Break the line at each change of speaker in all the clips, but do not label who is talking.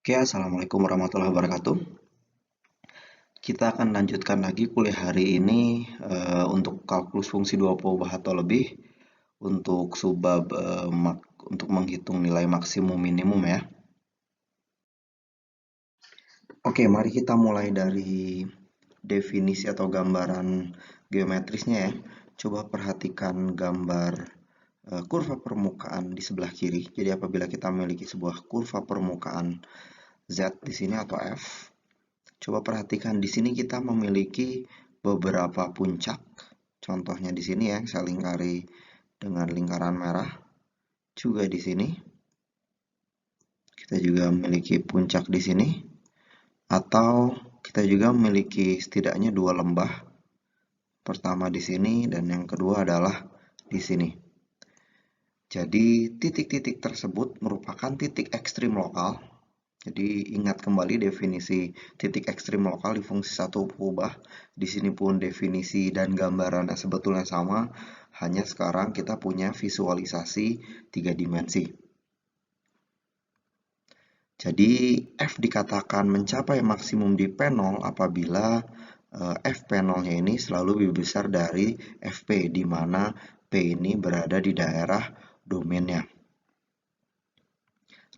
Oke, Assalamualaikum warahmatullahi wabarakatuh. Kita akan lanjutkan lagi kuliah hari ini untuk kalkulus fungsi dua peubah atau lebih untuk subbab untuk menghitung nilai maksimum minimum ya. Oke, mari kita mulai dari definisi atau gambaran geometrisnya ya. Coba perhatikan gambar kurva permukaan di sebelah kiri. Jadi apabila kita memiliki sebuah kurva permukaan Z di sini atau F, coba perhatikan di sini kita memiliki beberapa puncak. Contohnya di sini ya, saya lingkari dengan lingkaran merah. Juga di sini kita juga memiliki puncak di sini. Atau kita juga memiliki setidaknya dua lembah. Pertama di sini dan yang kedua adalah di sini. Jadi titik-titik tersebut merupakan titik ekstrim lokal. Jadi ingat kembali definisi titik ekstrim lokal di fungsi satu peubah. Di sini pun definisi dan gambarannya sebetulnya sama, hanya sekarang kita punya visualisasi 3 dimensi. Jadi F dikatakan mencapai maksimum di P0 apabila F P0-nya ini selalu lebih besar dari Fp, di mana P ini berada di daerah domainnya.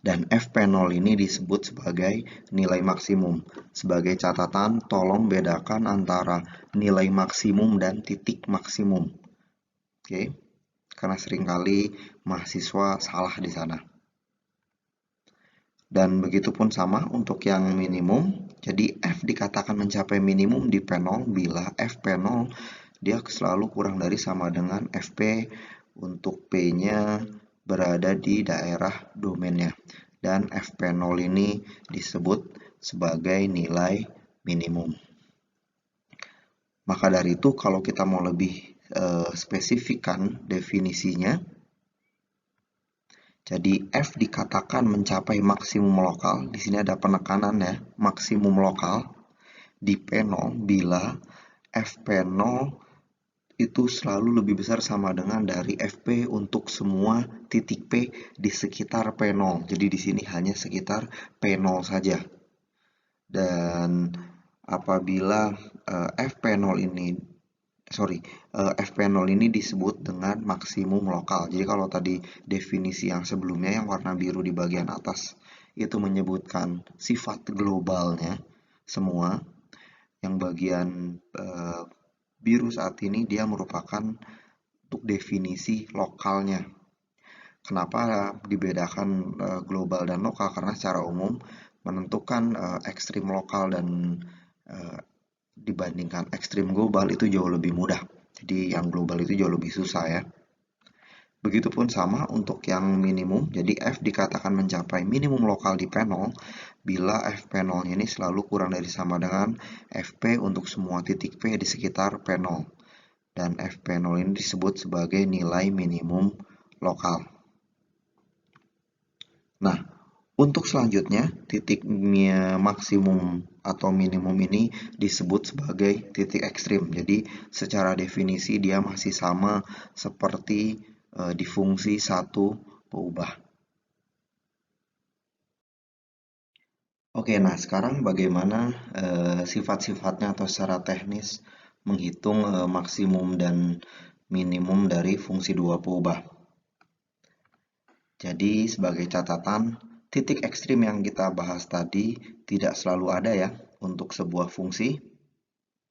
Dan Fp0 ini disebut sebagai nilai maksimum. Sebagai catatan, tolong bedakan antara nilai maksimum dan titik maksimum. Oke, karena seringkali mahasiswa salah di sana. Dan begitupun sama untuk yang minimum. Jadi F dikatakan mencapai minimum di P0 bila Fp0 dia selalu kurang dari sama dengan Fp untuk P-nya berada di daerah domainnya. Dan Fp0 ini disebut sebagai nilai minimum. Maka dari itu kalau kita mau lebih spesifikkan definisinya, jadi F dikatakan mencapai maksimum lokal. Di sini ada penekanan ya, maksimum lokal di P0 bila Fp0 itu selalu lebih besar sama dengan dari Fp untuk semua titik P di sekitar P0. Jadi di sini hanya sekitar P0 saja. Dan apabila Fp0 ini Fp0 ini disebut dengan maksimum lokal. Jadi kalau tadi definisi yang sebelumnya yang warna biru di bagian atas itu menyebutkan sifat globalnya semua, yang bagian biru saat ini dia merupakan untuk definisi lokalnya. Kenapa dibedakan global dan lokal? Karena secara umum menentukan ekstrim lokal dan dibandingkan ekstrim global itu jauh lebih mudah. Jadi yang global itu jauh lebih susah ya. Begitupun sama untuk yang minimum. Jadi F dikatakan mencapai minimum lokal di P0 bila Fp0 ini selalu kurang dari sama dengan Fp untuk semua titik P di sekitar P0. Dan Fp0 ini disebut sebagai nilai minimum lokal. Nah, untuk selanjutnya, titik maksimum atau minimum ini disebut sebagai titik ekstrim. Jadi, secara definisi dia masih sama seperti di fungsi satu peubah. Oke, nah sekarang bagaimana sifat-sifatnya atau secara teknis menghitung maksimum dan minimum dari fungsi dua peubah. Jadi sebagai catatan, titik ekstrim yang kita bahas tadi tidak selalu ada ya untuk sebuah fungsi.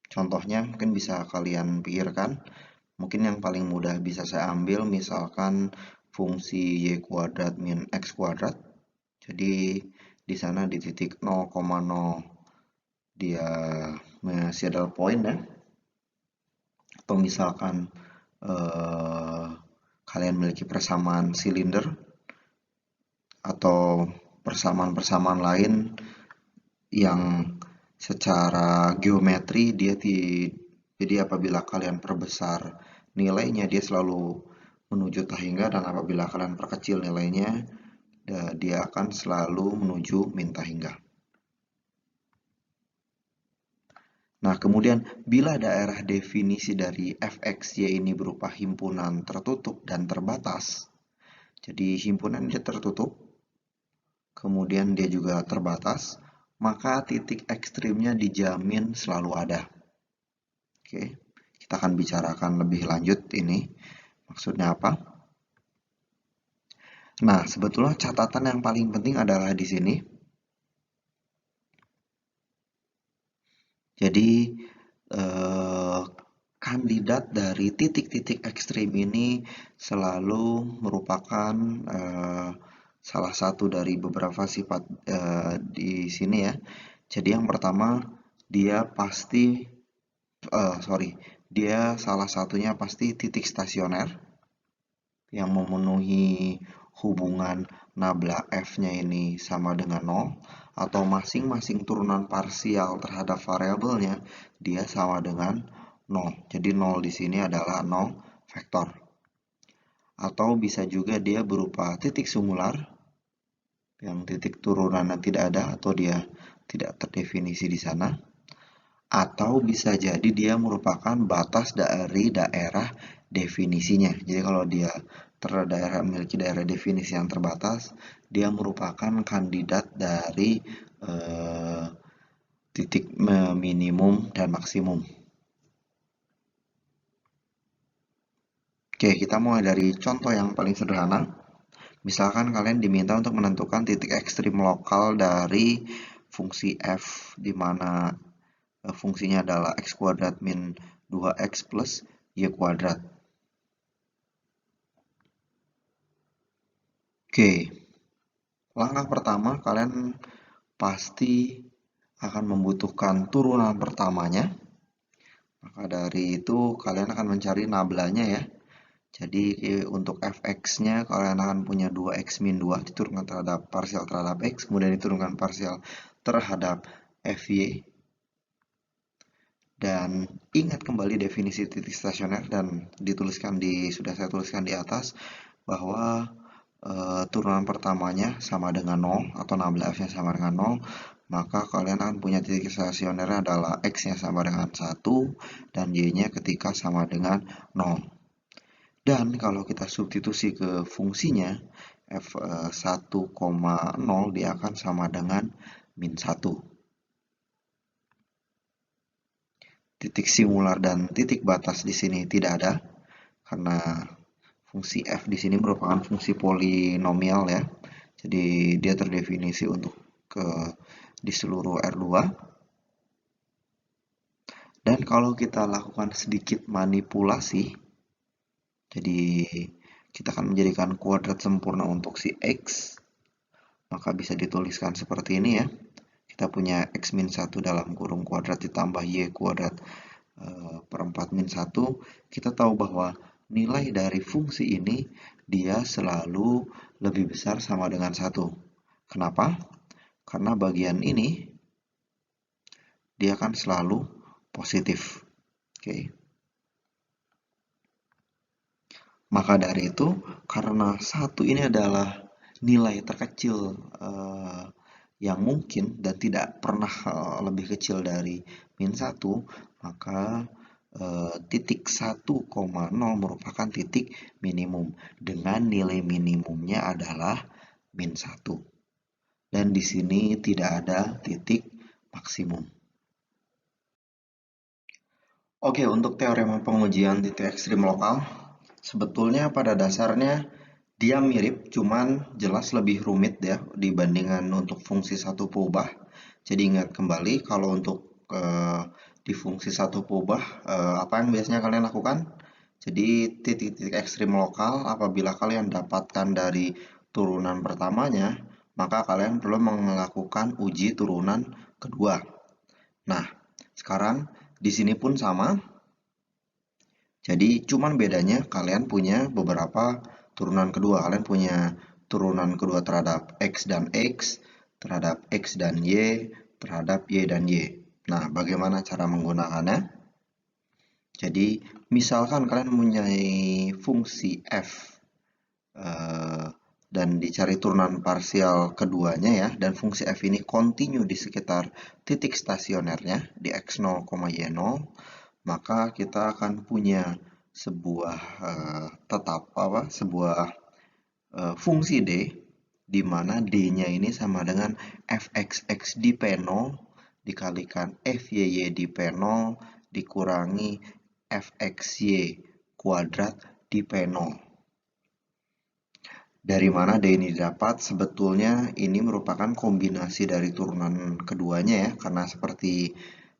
Contohnya mungkin bisa kalian pikirkan. Mungkin yang paling mudah bisa saya ambil misalkan fungsi y kuadrat min x kuadrat. Jadi di sana di titik 0,0 dia masih ada poin ya. Atau misalkan kalian memiliki persamaan silinder atau persamaan-persamaan lain yang secara geometri dia jadi apabila kalian perbesar nilainya dia selalu menuju tahingga, dan apabila kalian perkecil nilainya dia akan selalu menuju min tahingga. Nah, kemudian bila daerah definisi dari fxy ini berupa himpunan tertutup dan terbatas, jadi himpunan dia tertutup kemudian dia juga terbatas, maka titik ekstrimnya dijamin selalu ada. Oke, kita akan bicarakan lebih lanjut ini. Maksudnya apa? Nah, sebetulnya catatan yang paling penting adalah di sini. Jadi, kandidat dari titik-titik ekstrim ini selalu merupakan salah satu dari beberapa sifat di sini ya. Jadi yang pertama, dia pasti, dia salah satunya pasti titik stasioner yang memenuhi hubungan nabla F-nya ini sama dengan 0, atau masing-masing turunan parsial terhadap variabelnya dia sama dengan 0. Jadi 0 di sini adalah 0 vektor. Atau bisa juga dia berupa titik singular yang titik turunannya tidak ada atau dia tidak terdefinisi di sana. Atau bisa jadi dia merupakan batas dari daerah definisinya. Jadi kalau dia memiliki daerah definisi yang terbatas, dia merupakan kandidat dari titik minimum dan maksimum. Oke, kita mulai dari contoh yang paling sederhana. Misalkan kalian diminta untuk menentukan titik ekstrim lokal dari fungsi f, di mana fungsinya adalah x kuadrat min 2x plus y kuadrat. Oke, langkah pertama kalian pasti akan membutuhkan turunan pertamanya. Maka dari itu kalian akan mencari nablanya ya. Jadi untuk fx-nya kalian akan punya 2x min 2 diturunkan terhadap parsial terhadap x, kemudian diturunkan parsial terhadap fy. Dan ingat kembali definisi titik stasioner dan sudah saya tuliskan di atas bahwa turunan pertamanya sama dengan 0 atau nabla f-nya sama dengan 0, maka kalian akan punya titik stasionernya adalah x-nya sama dengan 1 dan y-nya ketika sama dengan 0. Dan kalau kita substitusi ke fungsinya f1,0 dia akan sama dengan min 1. Titik singular dan titik batas di sini tidak ada karena fungsi f di sini merupakan fungsi polinomial ya. Jadi dia terdefinisi untuk di seluruh R2. Dan kalau kita lakukan sedikit manipulasi, jadi kita akan menjadikan kuadrat sempurna untuk si x, maka bisa dituliskan seperti ini ya. Kita punya x min 1 dalam kurung kuadrat ditambah y kuadrat per 4 min 1. Kita tahu bahwa nilai dari fungsi ini dia selalu lebih besar sama dengan 1. Kenapa? Karena bagian ini dia akan selalu positif. Oke. Maka dari itu, karena 1 ini adalah nilai terkecil yang mungkin dan tidak pernah lebih kecil dari min 1, maka titik 1,0 merupakan titik minimum dengan nilai minimumnya adalah min 1. Dan di sini tidak ada titik maksimum. Oke, untuk teorema pengujian titik ekstrim lokal, sebetulnya pada dasarnya dia mirip, cuman jelas lebih rumit ya dibandingkan untuk fungsi satu peubah. Jadi ingat kembali kalau untuk di fungsi satu peubah, apa yang biasanya kalian lakukan? Jadi titik-titik ekstrim lokal apabila kalian dapatkan dari turunan pertamanya, maka kalian perlu melakukan uji turunan kedua. Nah, sekarang di sini pun sama. Jadi cuman bedanya kalian punya beberapa turunan kedua. Kalian punya turunan kedua terhadap x dan x, terhadap x dan y, terhadap y dan y. Nah, bagaimana cara menggunakannya? Jadi misalkan kalian mempunyai fungsi f dan dicari turunan parsial keduanya ya, dan fungsi f ini kontinu di sekitar titik stasionernya di x0, y0, maka kita akan punya sebuah fungsi d di mana D-nya ini sama dengan fxx di P0 dikalikan fyy di P0 dikurangi fxy kuadrat di P0. Dari mana D ini didapat? Sebetulnya ini merupakan kombinasi dari turunan keduanya ya, karena seperti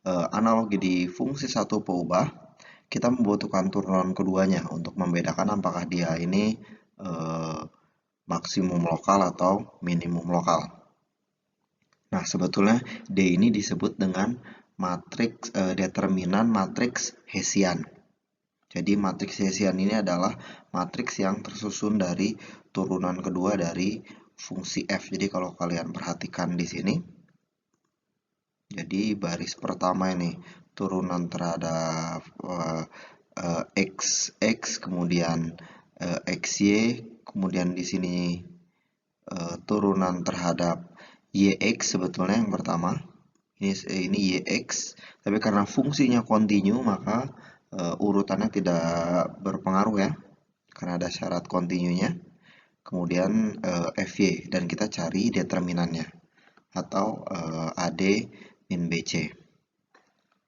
analogi di fungsi satu peubah, kita membutuhkan turunan keduanya untuk membedakan apakah dia ini maksimum lokal atau minimum lokal. Nah, sebetulnya D ini disebut dengan matriks determinan matriks Hessian. Jadi matriks Hessian ini adalah matriks yang tersusun dari turunan kedua dari fungsi f. Jadi kalau kalian perhatikan di sini, jadi baris pertama ini turunan terhadap x, kemudian xy, kemudian di sini turunan terhadap yx sebetulnya yang pertama. Ini yx, tapi karena fungsinya kontinu maka urutannya tidak berpengaruh ya, karena ada syarat kontinunya. Kemudian fy, dan kita cari determinannya atau ad min bc.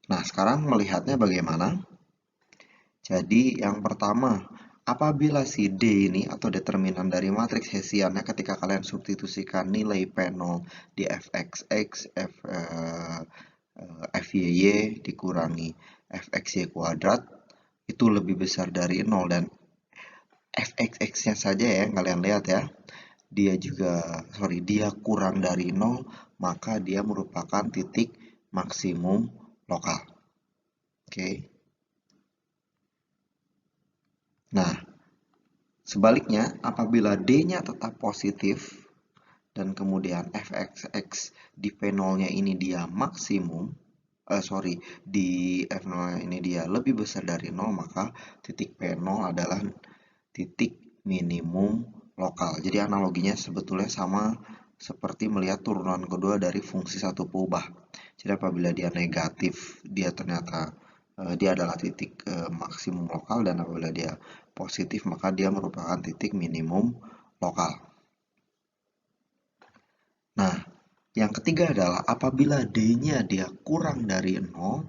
Nah, sekarang melihatnya bagaimana? Jadi yang pertama, apabila si D ini atau determinan dari matriks Hessiannya ketika kalian substitusikan nilai P0 di fxx, fyy dikurangi fxy kuadrat itu lebih besar dari 0, dan fxx-nya saja ya kalian lihat ya, dia kurang dari 0, maka dia merupakan titik maksimum lokal. Oke. Nah, sebaliknya apabila D-nya tetap positif dan kemudian fxx di P0-nya ini dia maksimum, di F0 ini dia lebih besar dari 0, maka titik P0 adalah titik minimum lokal. Jadi analoginya sebetulnya sama seperti melihat turunan kedua dari fungsi satu peubah. Jadi apabila dia negatif, dia ternyata dia adalah titik maksimum lokal, dan apabila dia positif maka dia merupakan titik minimum lokal. Nah, yang ketiga adalah apabila D-nya dia kurang dari 0,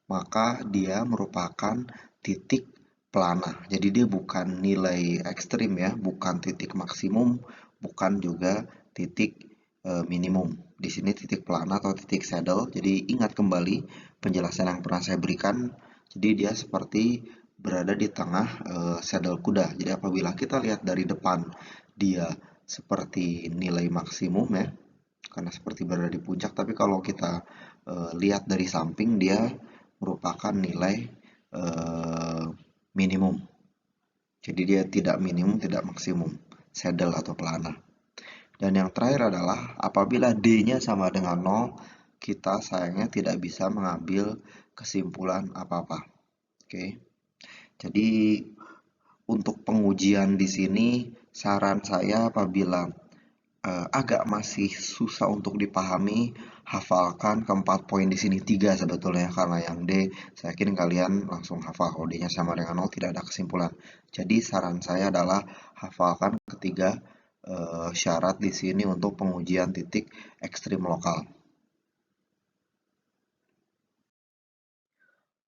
maka dia merupakan titik pelana. Jadi dia bukan nilai ekstrim ya, bukan titik maksimum, bukan juga titik minimum. Di sini titik pelana atau titik saddle. Jadi ingat kembali penjelasan yang pernah saya berikan. Jadi dia seperti berada di tengah saddle kuda. Jadi apabila kita lihat dari depan, dia seperti nilai maksimum ya, karena seperti berada di puncak. Tapi kalau kita lihat dari samping, dia merupakan nilai minimum. Jadi dia tidak minimum, tidak maksimum, saddle atau pelana. Dan yang terakhir adalah apabila D-nya sama dengan 0, kita sayangnya tidak bisa mengambil kesimpulan apa-apa. Oke. Jadi untuk pengujian di sini saran saya apabila agak masih susah untuk dipahami, hafalkan keempat poin di sini, 3 sebetulnya, karena yang D saya yakin kalian langsung hafal. Kalau D-nya sama dengan 0 tidak ada kesimpulan. Jadi saran saya adalah hafalkan ketiga syarat di sini untuk pengujian titik ekstrim lokal.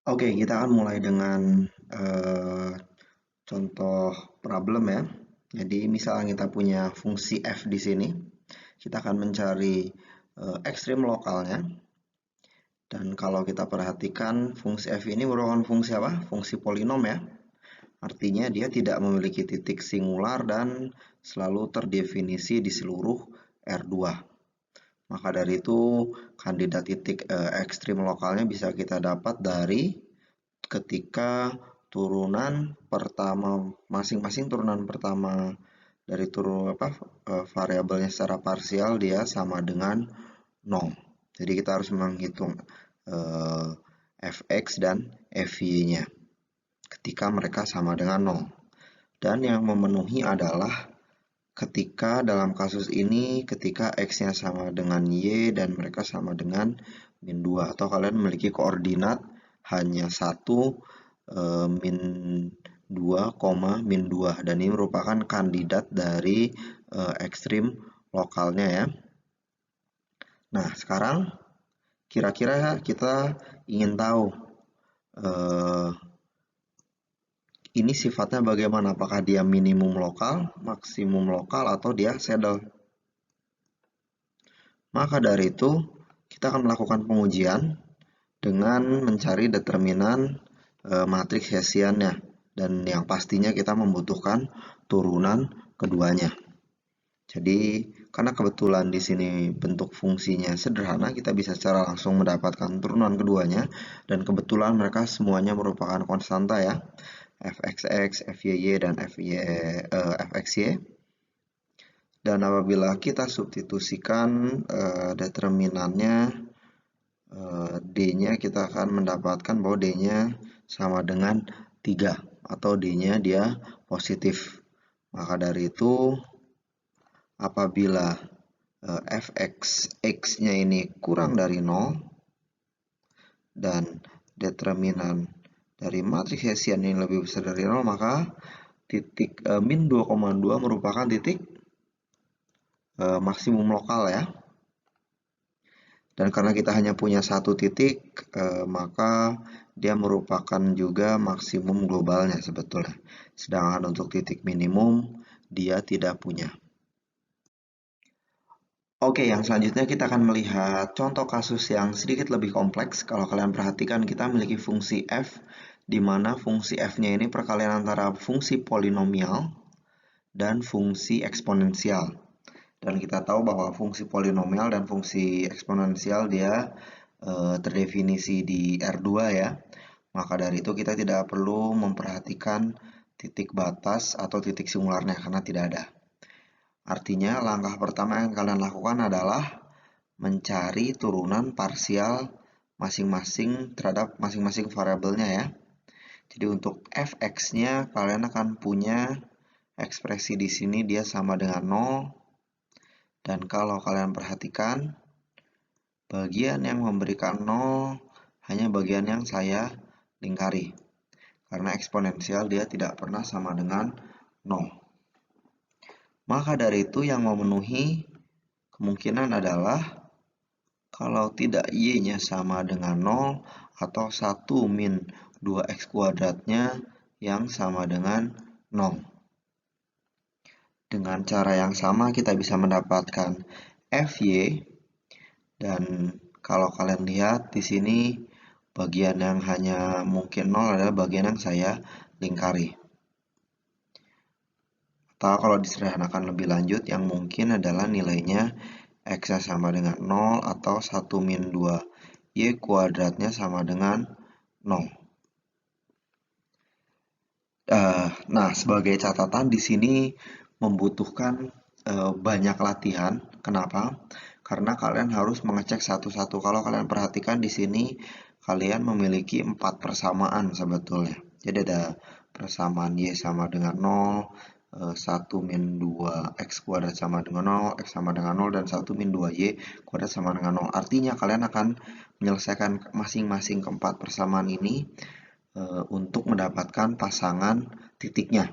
Oke, kita akan mulai dengan contoh problem ya. Jadi misalnya kita punya fungsi f di sini, kita akan mencari ekstrim lokalnya. Dan kalau kita perhatikan fungsi f ini merupakan fungsi apa? Fungsi polinom ya. Artinya dia tidak memiliki titik singular dan selalu terdefinisi di seluruh R2. Maka dari itu kandidat titik ekstrim lokalnya bisa kita dapat dari ketika turunan pertama, masing-masing turunan pertama dari variabelnya secara parsial dia sama dengan 0. Jadi kita harus menghitung fx dan fy-nya ketika mereka sama dengan 0. Dan yang memenuhi adalah ketika dalam kasus ini ketika x-nya sama dengan y dan mereka sama dengan min 2, atau kalian memiliki koordinat hanya 1, min 2, min 2, dan ini merupakan kandidat dari ekstrim lokalnya ya. Nah, sekarang kira-kira kita ingin tahu ini sifatnya bagaimana, apakah dia minimum lokal, maksimum lokal, atau dia saddle. Maka dari itu, kita akan melakukan pengujian dengan mencari determinan matriks Hessiannya. Dan yang pastinya kita membutuhkan turunan keduanya. Jadi, karena kebetulan di sini bentuk fungsinya sederhana, kita bisa secara langsung mendapatkan turunan keduanya. Dan kebetulan mereka semuanya merupakan konstanta ya. Fxx, Fyy, dan Fxy. Dan apabila kita substitusikan determinannya, D-nya kita akan mendapatkan bahwa D-nya sama dengan 3 atau D-nya dia positif. Maka dari itu apabila Fx-nya ini kurang dari 0 dan determinan dari matriks Hessian ini lebih besar dari 0, maka titik min 2,2 merupakan titik maksimum lokal ya. Dan karena kita hanya punya satu titik, maka dia merupakan juga maksimum globalnya sebetulnya. Sedangkan untuk titik minimum, dia tidak punya. Oke, yang selanjutnya kita akan melihat contoh kasus yang sedikit lebih kompleks. Kalau kalian perhatikan, kita memiliki fungsi f, di mana fungsi f-nya ini perkalian antara fungsi polinomial dan fungsi eksponensial. Dan kita tahu bahwa fungsi polinomial dan fungsi eksponensial dia terdefinisi di R2 ya. Maka dari itu kita tidak perlu memperhatikan titik batas atau titik singularnya karena tidak ada. Artinya langkah pertama yang kalian lakukan adalah mencari turunan parsial masing-masing terhadap masing-masing variabelnya ya. Jadi untuk fx-nya kalian akan punya ekspresi di sini dia sama dengan 0. Dan kalau kalian perhatikan, bagian yang memberikan 0 hanya bagian yang saya lingkari. Karena eksponensial dia tidak pernah sama dengan 0. Maka dari itu yang memenuhi kemungkinan adalah kalau tidak y-nya sama dengan 0 atau 1 min 2x kuadratnya yang sama dengan 0. Dengan cara yang sama kita bisa mendapatkan Fy, dan kalau kalian lihat di sini bagian yang hanya mungkin 0 adalah bagian yang saya lingkari. Atau kalau disederhanakan lebih lanjut, yang mungkin adalah nilainya x-nya sama dengan 0 atau 1 min 2 y kuadratnya sama dengan 0. Nah, sebagai catatan di sini membutuhkan banyak latihan. Kenapa? Karena kalian harus mengecek satu-satu. Kalau kalian perhatikan di sini, kalian memiliki 4 persamaan sebetulnya. Jadi ada persamaan y sama dengan 0, 1 min 2 x kuadrat sama dengan 0, x sama dengan 0, dan 1 min 2 y kuadrat sama dengan 0. Artinya kalian akan menyelesaikan masing-masing keempat persamaan ini untuk mendapatkan pasangan titiknya.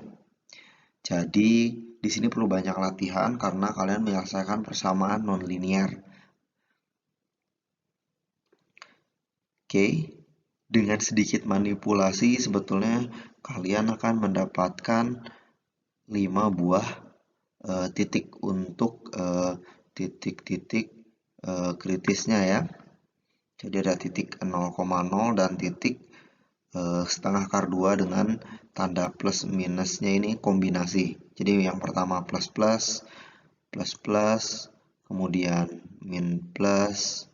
Jadi di sini perlu banyak latihan karena kalian menyelesaikan persamaan nonlinear. Oke, dengan sedikit manipulasi sebetulnya kalian akan mendapatkan 5 buah titik untuk titik-titik kritisnya ya. Jadi ada titik 0,0 dan titik setengah akar 2 dengan tanda plus minusnya ini kombinasi. Jadi yang pertama plus plus, plus plus, kemudian min plus,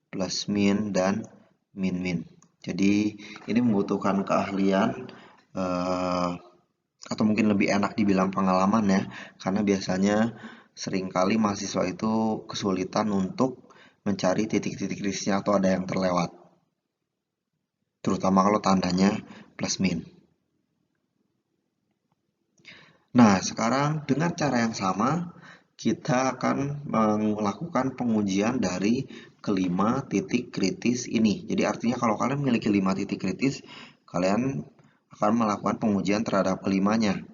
plus min, dan min min. Jadi ini membutuhkan keahlian atau mungkin lebih enak dibilang pengalaman ya, karena biasanya seringkali mahasiswa itu kesulitan untuk mencari titik-titik kritisnya atau ada yang terlewat, terutama kalau tandanya plus min. Nah, sekarang dengan cara yang sama kita akan melakukan pengujian dari kelima titik kritis ini. Jadi artinya kalau kalian memiliki 5 titik kritis, kalian akan melakukan pengujian terhadap kelimanya.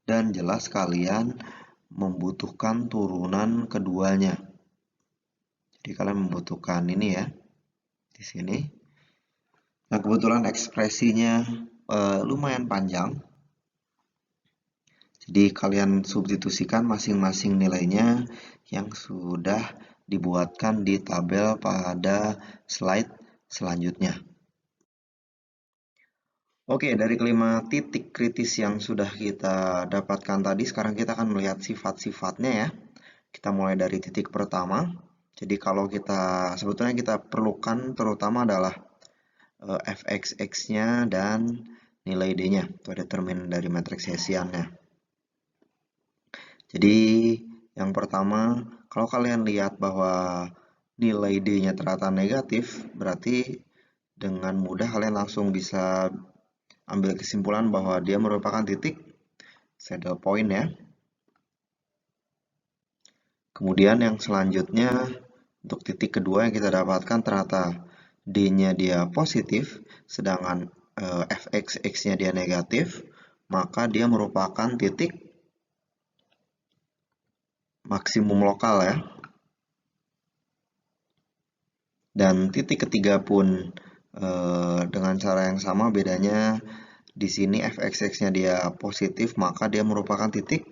Dan jelas kalian membutuhkan turunan keduanya. Jadi kalian membutuhkan ini ya, di sini. Nah, kebetulan ekspresinya lumayan panjang. Jadi kalian substitusikan masing-masing nilainya yang sudah dibuatkan di tabel pada slide selanjutnya. Oke, dari kelima titik kritis yang sudah kita dapatkan tadi, sekarang kita akan melihat sifat-sifatnya ya. Kita mulai dari titik pertama. Jadi kalau sebetulnya kita perlukan terutama adalah fxx-nya dan nilai d-nya, atau determinan dari matriks Hessian-nya. Jadi yang pertama, kalau kalian lihat bahwa nilai d-nya ternyata negatif, berarti dengan mudah kalian langsung bisa ambil kesimpulan bahwa dia merupakan titik saddle point ya. Kemudian yang selanjutnya, untuk titik kedua yang kita dapatkan ternyata d-nya dia positif, sedangkan fxx-nya dia negatif, maka dia merupakan titik maksimum lokal ya. Dan titik ketiga pun dengan cara yang sama, bedanya di sini fxx-nya dia positif, maka dia merupakan titik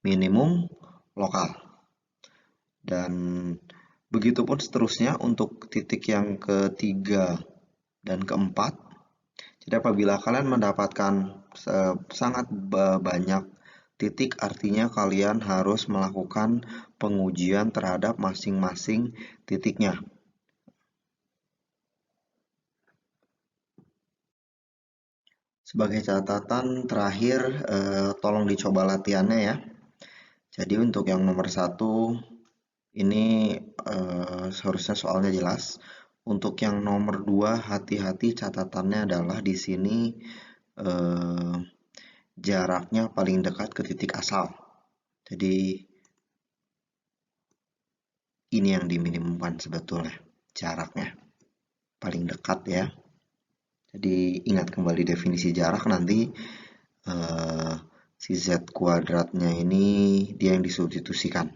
minimum lokal. Dan begitupun seterusnya untuk titik yang ketiga dan keempat. Jadi apabila kalian mendapatkan sangat banyak titik, artinya kalian harus melakukan pengujian terhadap masing-masing titiknya. Sebagai catatan terakhir, tolong dicoba latihannya ya. Jadi untuk yang nomor 1, ini seharusnya soalnya jelas. Untuk yang nomor 2, hati-hati, catatannya adalah di sini jaraknya paling dekat ke titik asal. Jadi ini yang diminimumkan sebetulnya, jaraknya paling dekat ya. Jadi ingat kembali definisi jarak, nanti si z kuadratnya ini dia yang disubstitusikan.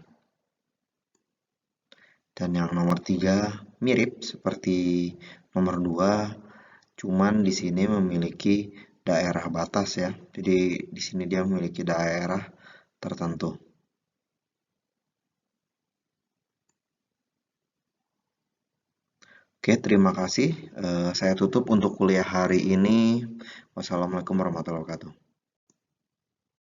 Dan yang nomor 3 mirip seperti nomor 2, cuman di sini memiliki daerah batas ya. Jadi di sini dia memiliki daerah tertentu. Oke, terima kasih. Saya tutup untuk kuliah hari ini. Wassalamualaikum warahmatullahi wabarakatuh.